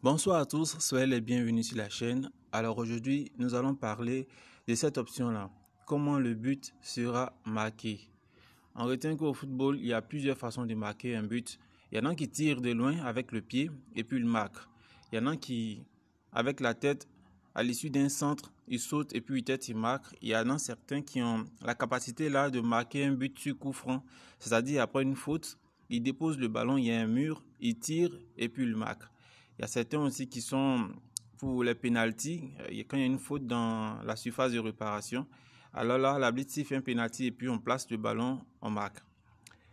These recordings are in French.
Bonsoir à tous, soyez les bienvenus sur la chaîne. Alors aujourd'hui, nous allons parler de cette option-là. Comment le but sera marqué. On retient qu'au football, il y a plusieurs façons de marquer un but. Il y en a qui tirent de loin avec le pied et puis ils marquent. Il y en a qui, avec la tête, à l'issue d'un centre, ils sautent et puis peut-être ils marquent. Il y en a certains qui ont la capacité là de marquer un but sur coup franc. C'est-à-dire après une faute, ils déposent le ballon, il y a un mur, ils tirent et puis ils marquent. Il y a certains aussi qui sont pour les pénaltys. Quand il y a une faute dans la surface de réparation, alors là, l'arbitre fait un pénalty et puis on place le ballon, on marque.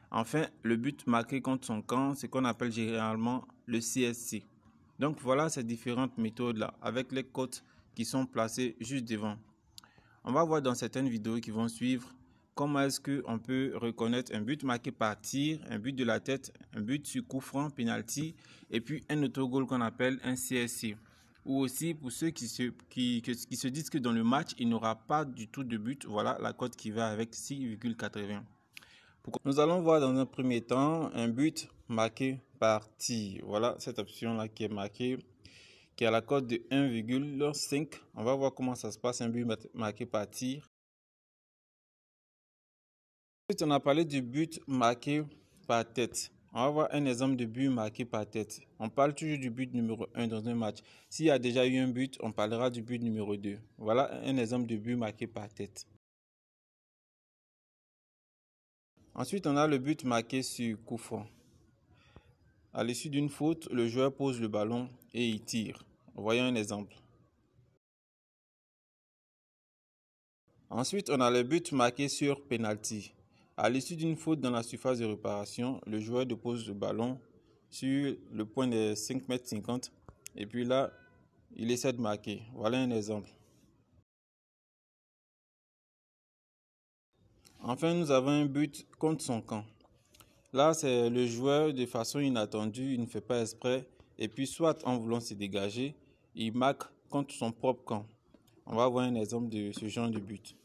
Enfin, le but marqué contre son camp, c'est qu'on appelle généralement le CSC. Donc voilà ces différentes méthodes-là, avec les cotes qui sont placées juste devant. On va voir dans certaines vidéos qui vont suivre comment est-ce qu'on peut reconnaître un but marqué par tir, un but de la tête, un but sur coup franc, penalty, et puis un autogol qu'on appelle un CSC. Ou aussi pour ceux qui se disent que dans le match, il n'y aura pas du tout de but, voilà la cote qui va avec 6,80. Nous allons voir dans un premier temps un but marqué par tir. Voilà cette option-là qui est marquée, qui a la cote de 1,5. On va voir comment ça se passe, un but marqué par tir. Ensuite, on a parlé du but marqué par tête. On va voir un exemple de but marqué par tête. On parle toujours du but numéro 1 dans un match. S'il y a déjà eu un but, on parlera du but numéro 2. Voilà un exemple de but marqué par tête. Ensuite, on a le but marqué sur coup franc. À l'issue d'une faute, le joueur pose le ballon et il tire. Voyons un exemple. Ensuite, on a le but marqué sur penalty. À l'issue d'une faute dans la surface de réparation, le joueur dépose le ballon sur le point de 5,50 m et puis là, il essaie de marquer. Voilà un exemple. Enfin, nous avons un but contre son camp. Là, c'est le joueur de façon inattendue, il ne fait pas exprès et puis soit en voulant se dégager, il marque contre son propre camp. On va voir un exemple de ce genre de but.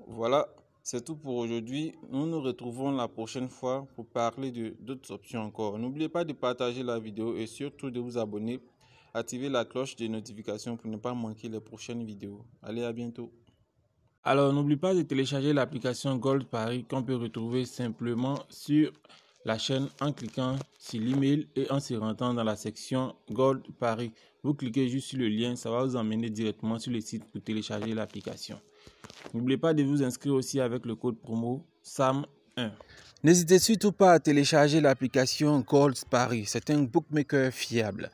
Voilà, c'est tout pour aujourd'hui. Nous nous retrouvons la prochaine fois pour parler d'autres options encore. N'oubliez pas de partager la vidéo et surtout de vous abonner. Activez la cloche des notifications pour ne pas manquer les prochaines vidéos. Allez, à bientôt. Alors, n'oublie pas de télécharger l'application Gold Paris qu'on peut retrouver simplement sur la chaîne en cliquant sur l'email et en se rendant dans la section Gold Paris. Vous cliquez juste sur le lien, ça va vous emmener directement sur le site pour télécharger l'application. N'oubliez pas de vous inscrire aussi avec le code promo SAM1. N'hésitez surtout pas à télécharger l'application Gold Paris. C'est un bookmaker fiable.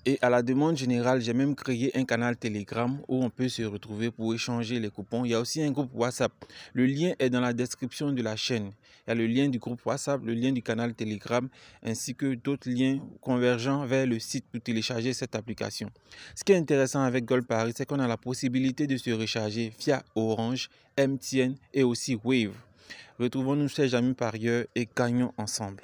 Et à la demande générale, j'ai même créé un canal Telegram où on peut se retrouver pour échanger les coupons. Il y a aussi un groupe WhatsApp. Le lien est dans la description de la chaîne. Il y a le lien du groupe WhatsApp, le lien du canal Telegram, ainsi que d'autres liens convergents vers le site pour télécharger cette application. Ce qui est intéressant avec Gold Paris, c'est qu'on a la possibilité de se recharger via Orange, MTN et aussi Wave. Retrouvons-nous chez Amis Parieurs et gagnons ensemble.